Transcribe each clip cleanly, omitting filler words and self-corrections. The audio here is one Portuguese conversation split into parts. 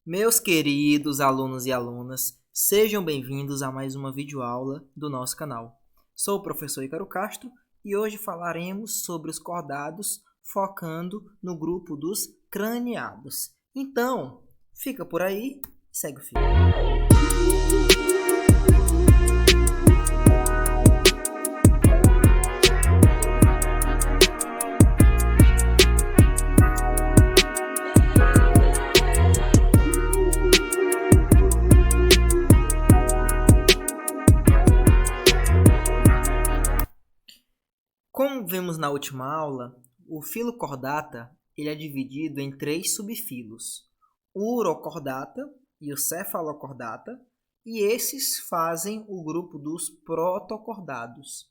Meus queridos alunos e alunas, sejam bem-vindos a mais uma videoaula do nosso canal. Sou o professor Ícaro Castro e hoje falaremos sobre os cordados, focando no grupo dos craniados. Então, fica por aí e segue o fio. Como vimos na última aula, o filo cordata ele é dividido em três subfilos, o urocordata e o cefalocordata, e esses fazem o grupo dos protocordados.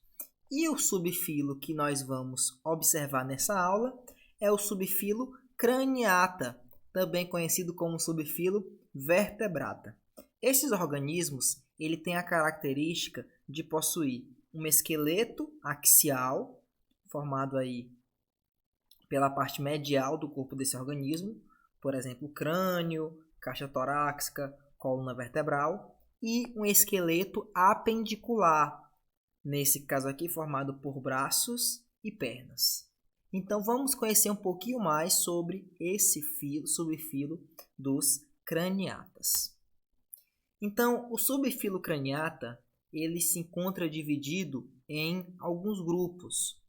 E o subfilo que nós vamos observar nessa aula é o subfilo craniata, também conhecido como subfilo vertebrata. Esses organismos ele tem a característica de possuir um esqueleto axial, formado aí pela parte medial do corpo desse organismo, por exemplo, crânio, caixa torácica, coluna vertebral, e um esqueleto apendicular, nesse caso aqui formado por braços e pernas. Então vamos conhecer um pouquinho mais sobre esse subfilo dos craniatas. Então, o subfilo craniata ele se encontra dividido em alguns grupos.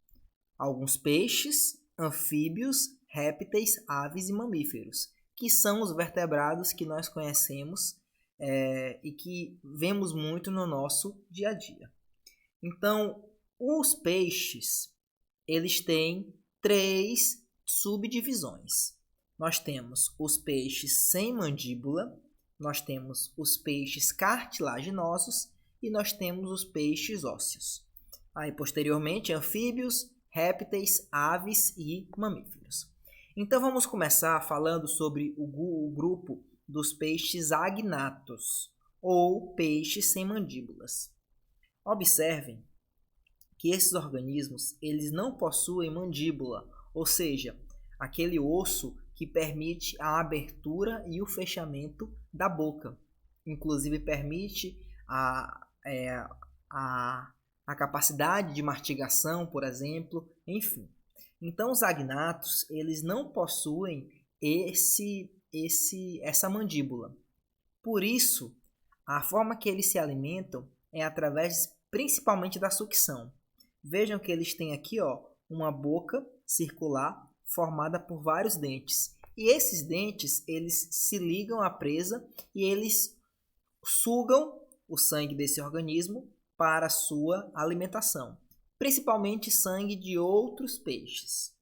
Alguns peixes, anfíbios, répteis, aves e mamíferos, que são os vertebrados que nós conhecemos e que vemos muito no nosso dia a dia. Então, os peixes, eles têm três subdivisões. Nós temos os peixes sem mandíbula, nós temos os peixes cartilaginosos e nós temos os peixes ósseos. Aí, posteriormente, anfíbios, répteis, aves e mamíferos. Então, vamos começar falando sobre o grupo dos peixes agnatos, ou peixes sem mandíbulas. Observem que esses organismos eles não possuem mandíbula, ou seja, aquele osso que permite a abertura e o fechamento da boca. Inclusive permite a capacidade de mastigação, por exemplo, enfim. Então, os agnatos eles não possuem essa mandíbula. Por isso, a forma que eles se alimentam é através principalmente da sucção. Vejam que eles têm aqui uma boca circular formada por vários dentes. E esses dentes eles se ligam à presa e eles sugam o sangue desse organismo para a sua alimentação, principalmente sangue de outros peixes.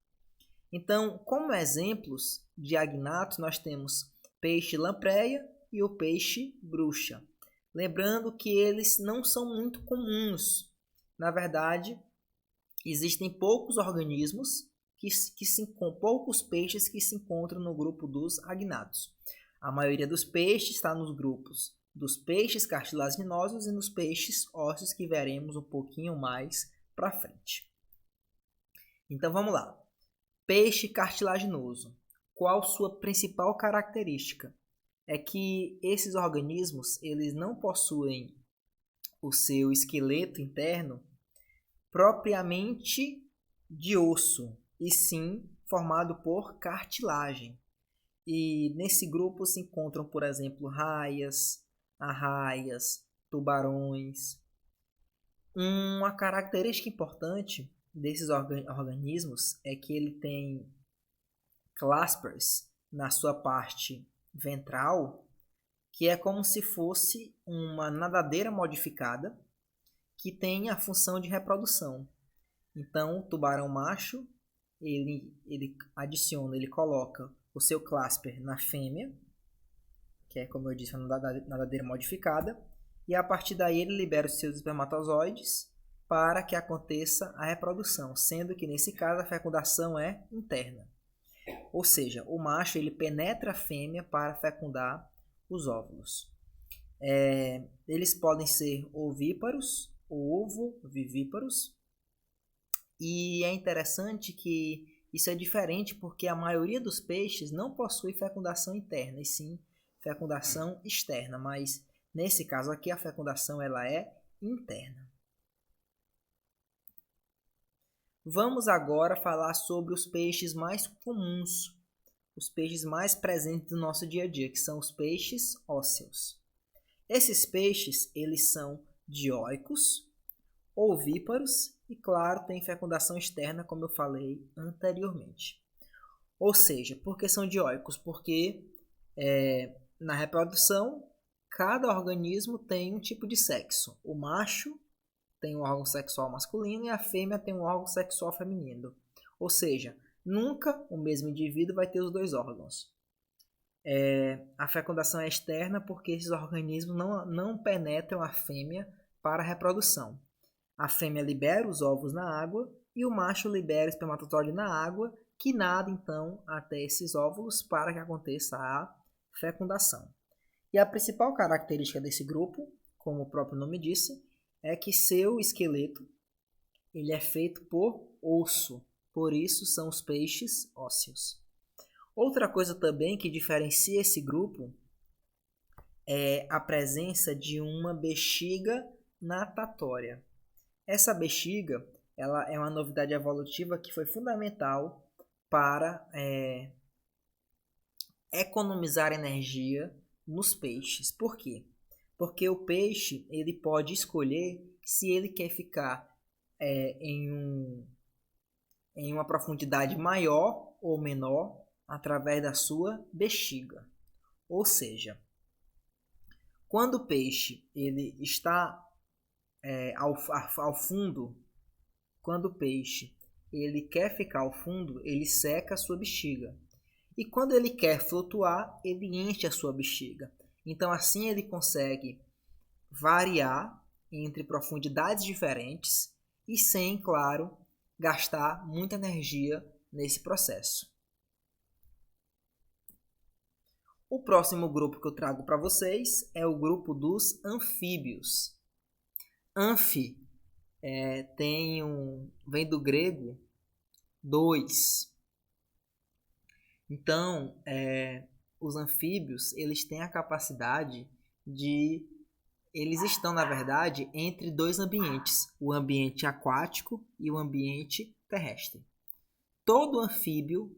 Então, como exemplos de agnatos, nós temos peixe lampreia e o peixe bruxa. Lembrando que eles não são muito comuns. Na verdade, existem poucos organismos, poucos peixes que se encontram no grupo dos agnatos. A maioria dos peixes está nos grupos dos peixes cartilaginosos e nos peixes ósseos, que veremos um pouquinho mais para frente. Então vamos lá. Peixe cartilaginoso. Qual sua principal característica? É que esses organismos eles não possuem o seu esqueleto interno propriamente de osso, e sim formado por cartilagem. E nesse grupo se encontram, por exemplo, raias, arraias, tubarões. Uma característica importante desses organismos é que ele tem claspers na sua parte ventral, que é como se fosse uma nadadeira modificada que tem a função de reprodução. Então, o tubarão macho, ele coloca o seu clasper na fêmea, que é, como eu disse, uma nadadeira modificada, e a partir daí ele libera os seus espermatozoides para que aconteça a reprodução, sendo que nesse caso a fecundação é interna. Ou seja, o macho ele penetra a fêmea para fecundar os óvulos. Eles podem ser ovíparos ou ovovivíparos. E é interessante que isso é diferente porque a maioria dos peixes não possui fecundação interna, e sim fecundação externa, mas nesse caso aqui a fecundação ela é interna. Vamos agora falar sobre os peixes mais comuns, os peixes mais presentes no nosso dia a dia, que são os peixes ósseos. Esses peixes, eles são dioicos, ovíparos e, claro, tem fecundação externa, como eu falei anteriormente. Ou seja, por que são dioicos? Porque na reprodução, cada organismo tem um tipo de sexo. O macho tem um órgão sexual masculino e a fêmea tem um órgão sexual feminino. Ou seja, nunca o mesmo indivíduo vai ter os dois órgãos. A fecundação é externa porque esses organismos não penetram a fêmea para a reprodução. A fêmea libera os ovos na água e o macho libera o espermatozoide na água, que nada então até esses óvulos para que aconteça a fecundação. E a principal característica desse grupo, como o próprio nome disse, é que seu esqueleto ele é feito por osso, por isso são os peixes ósseos. Outra coisa também que diferencia esse grupo é a presença de uma bexiga natatória. Essa bexiga ela é uma novidade evolutiva que foi fundamental para economizar energia nos peixes. Por quê? Porque o peixe ele pode escolher se ele quer ficar em uma profundidade maior ou menor através da sua bexiga. Ou seja, quando o peixe ele está ao fundo, quando o peixe ele quer ficar ao fundo, ele seca a sua bexiga. E quando ele quer flutuar, ele enche a sua bexiga. Então assim ele consegue variar entre profundidades diferentes e sem, claro, gastar muita energia nesse processo. O próximo grupo que eu trago para vocês é o grupo dos anfíbios. Anfi vem do grego 2. Então, os anfíbios eles têm a capacidade de... Eles estão, na verdade, entre dois ambientes, o ambiente aquático e o ambiente terrestre. Todo anfíbio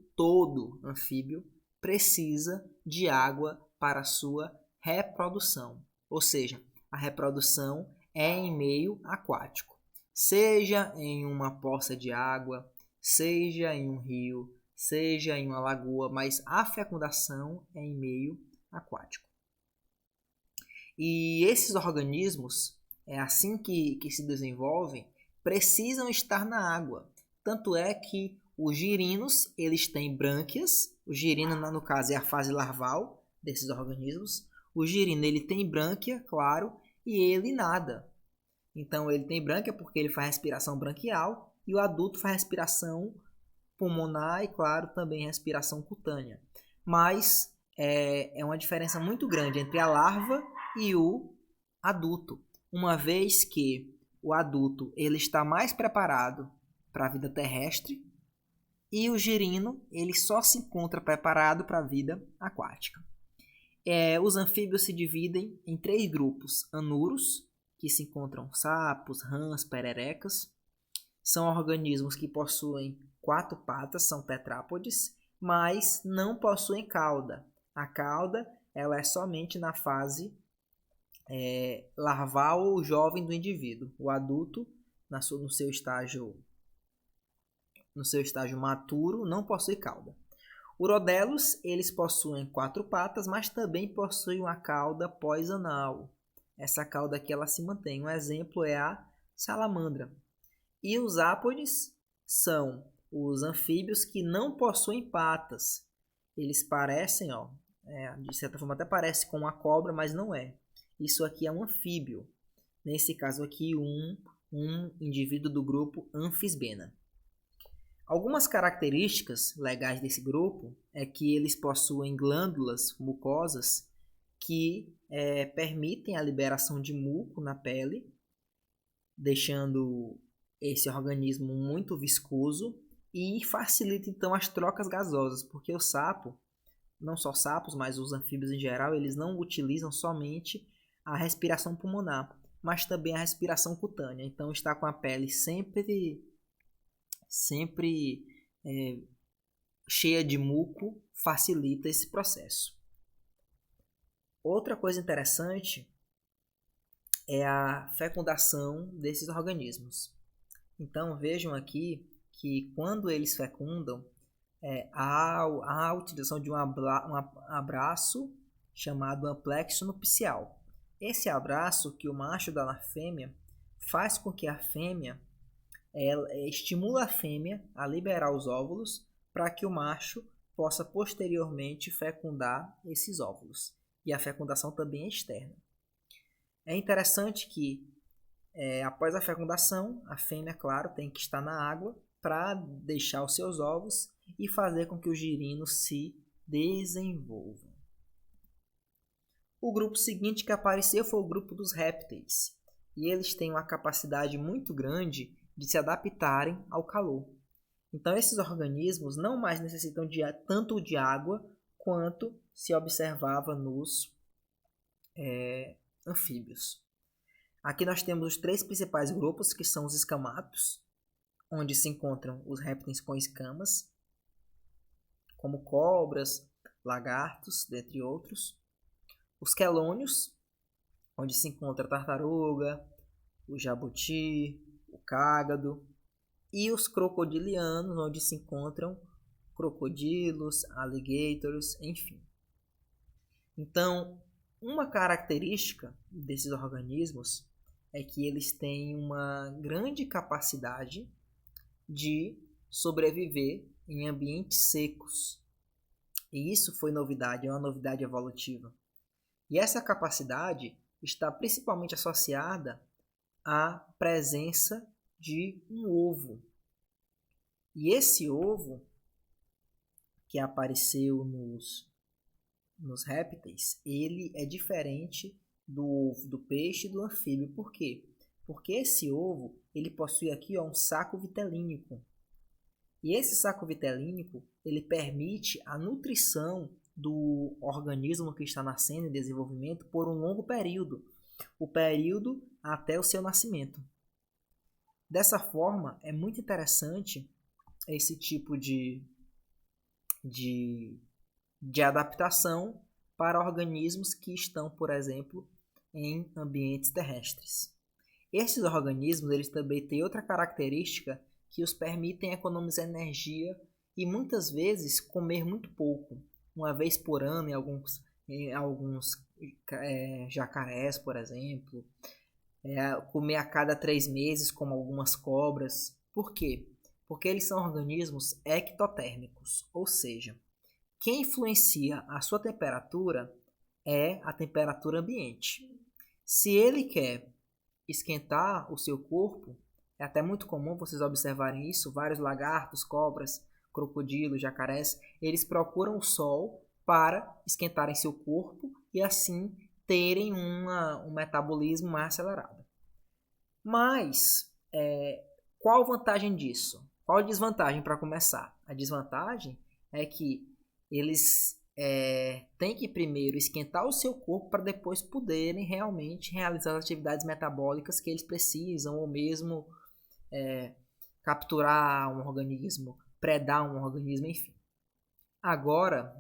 precisa de água para a sua reprodução. Ou seja, a reprodução é em meio aquático. Seja em uma poça de água, seja em um rio, seja em uma lagoa, mas a fecundação é em meio aquático. E esses organismos, assim que se desenvolvem, precisam estar na água. Tanto é que os girinos, eles têm brânquias. O girino, no caso, é a fase larval desses organismos. O girino, ele tem brânquia, claro, e ele nada. Então, ele tem brânquia porque ele faz respiração branquial e o adulto faz respiração pulmonar e, claro, também respiração cutânea. Mas é uma diferença muito grande entre a larva e o adulto, uma vez que o adulto ele está mais preparado para a vida terrestre e o girino ele só se encontra preparado para a vida aquática. Os anfíbios se dividem em 3 grupos: anuros, que se encontram sapos, rãs, pererecas. São organismos que possuem 4 patas, são tetrápodes, mas não possuem cauda. A cauda ela é somente na fase larval ou jovem do indivíduo. O adulto, no seu estágio maturo, não possui cauda. Urodelos, eles possuem 4 patas, mas também possuem uma cauda pós-anal. Essa cauda aqui ela se mantém. Um exemplo é a salamandra. E os ápodes são os anfíbios que não possuem patas. Eles parecem, de certa forma até parece com uma cobra, mas não é. Isso aqui é um anfíbio. Nesse caso aqui, um indivíduo do grupo Amphisbena. Algumas características legais desse grupo é que eles possuem glândulas mucosas que permitem a liberação de muco na pele, deixando esse organismo muito viscoso e facilita então as trocas gasosas, porque o sapo, não só sapos, mas os anfíbios em geral, eles não utilizam somente a respiração pulmonar, mas também a respiração cutânea. Então, estar com a pele sempre cheia de muco facilita esse processo. Outra coisa interessante é a fecundação desses organismos. Então, vejam aqui que quando eles fecundam, há a utilização de um abraço chamado amplexo nupcial. Esse abraço que o macho dá na fêmea faz com que a fêmea estimula a fêmea a liberar os óvulos para que o macho possa posteriormente fecundar esses óvulos. E a fecundação também é externa. É interessante que após a fecundação, a fêmea, claro, tem que estar na água para deixar os seus ovos e fazer com que os girinos se desenvolvam. O grupo seguinte que apareceu foi o grupo dos répteis. E eles têm uma capacidade muito grande de se adaptarem ao calor. Então, esses organismos não mais necessitam tanto de água quanto se observava nos anfíbios. Aqui nós temos os 3 principais grupos, que são os escamatos, onde se encontram os répteis com escamas, como cobras, lagartos, dentre outros. Os quelônios, onde se encontra a tartaruga, o jabuti, o cágado. E os crocodilianos, onde se encontram crocodilos, alligators, enfim. Então, uma característica desses organismos é que eles têm uma grande capacidade de sobreviver em ambientes secos. E isso foi novidade, é uma novidade evolutiva. E essa capacidade está principalmente associada à presença de um ovo. E esse ovo que apareceu nos répteis, ele é diferente do ovo do peixe e do anfíbio. Por quê? Porque esse ovo ele possui aqui um saco vitelínico. E esse saco vitelínico ele permite a nutrição do organismo que está nascendo em desenvolvimento por um longo período, o período até o seu nascimento. Dessa forma, é muito interessante esse tipo de adaptação para organismos que estão, por exemplo, em ambientes terrestres. Esses organismos eles também têm outra característica que os permitem economizar energia e muitas vezes comer muito pouco, uma vez por ano em alguns jacarés, por exemplo, comer a cada 3 meses, como algumas cobras. Por quê? Porque eles são organismos ectotérmicos, ou seja, quem influencia a sua temperatura é a temperatura ambiente. Se ele quer esquentar o seu corpo, é até muito comum vocês observarem isso, vários lagartos, cobras, crocodilos, jacarés, eles procuram o sol para esquentarem seu corpo e assim terem um metabolismo mais acelerado. Mas, qual a vantagem disso? Qual a desvantagem para começar? A desvantagem é que eles têm que primeiro esquentar o seu corpo para depois poderem realmente realizar as atividades metabólicas que eles precisam, ou mesmo capturar um organismo, predar um organismo, enfim. Agora,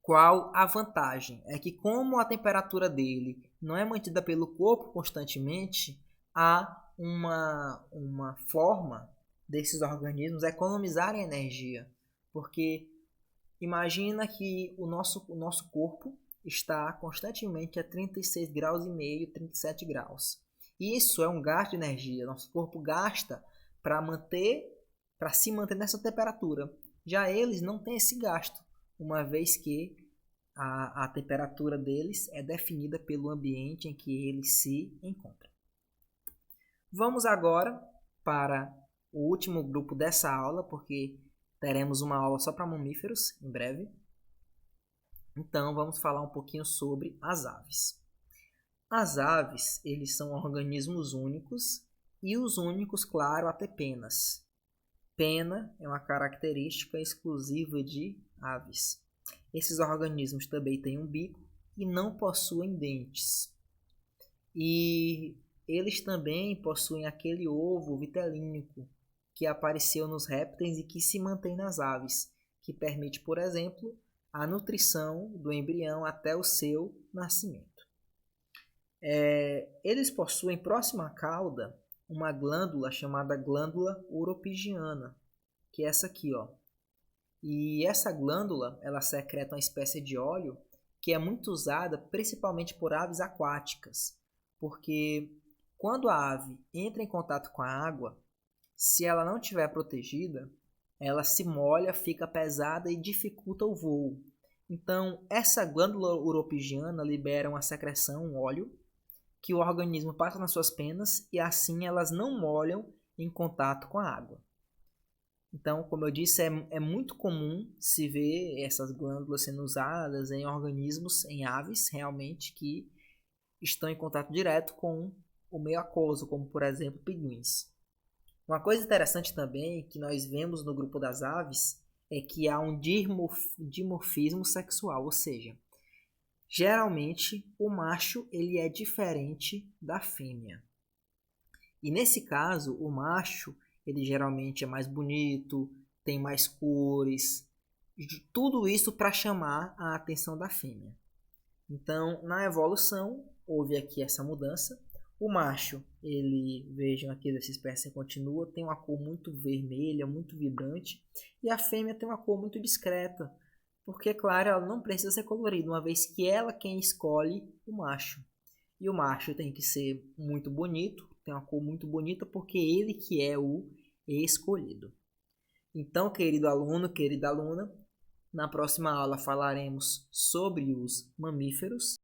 qual a vantagem? É que como a temperatura dele não é mantida pelo corpo constantemente, há uma forma desses organismos economizarem energia. Porque imagina que o nosso corpo está constantemente a 36,5 graus, 37 graus. Isso é um gasto de energia. Nosso corpo gasta para se manter nessa temperatura. Já eles não têm esse gasto, uma vez que a temperatura deles é definida pelo ambiente em que eles se encontram. Vamos agora para o último grupo dessa aula, porque teremos uma aula só para mamíferos em breve. Então vamos falar um pouquinho sobre as aves. As aves, eles são organismos únicos, e os únicos, claro, a ter penas. Pena é uma característica exclusiva de aves. Esses organismos também têm um bico e não possuem dentes. E eles também possuem aquele ovo vitelínico que apareceu nos répteis e que se mantém nas aves, que permite, por exemplo, a nutrição do embrião até o seu nascimento. Eles possuem próxima à cauda uma glândula chamada glândula uropigiana, que é essa aqui, ó. E essa glândula, ela secreta uma espécie de óleo que é muito usada principalmente por aves aquáticas, porque quando a ave entra em contato com a água, se ela não estiver protegida, ela se molha, fica pesada e dificulta o voo. Então, essa glândula uropigiana libera uma secreção, um óleo, que o organismo passa nas suas penas e assim elas não molham em contato com a água. Então, como eu disse, é muito comum se ver essas glândulas sendo usadas em organismos, em aves, realmente, que estão em contato direto com o meio aquoso, como por exemplo pinguins. Uma coisa interessante também que nós vemos no grupo das aves é que há um dimorfismo sexual, ou seja, geralmente o macho ele é diferente da fêmea. E nesse caso, o macho ele geralmente é mais bonito, tem mais cores, tudo isso para chamar a atenção da fêmea. Então, na evolução, houve aqui essa mudança. O macho, vejam aqui essa espécie continua, tem uma cor muito vermelha, muito vibrante, e a fêmea tem uma cor muito discreta, porque, claro, ela não precisa ser colorida, uma vez que ela é quem escolhe o macho. E o macho tem que ser muito bonito, tem uma cor muito bonita, porque ele que é o escolhido. Então, querido aluno, querida aluna, na próxima aula falaremos sobre os mamíferos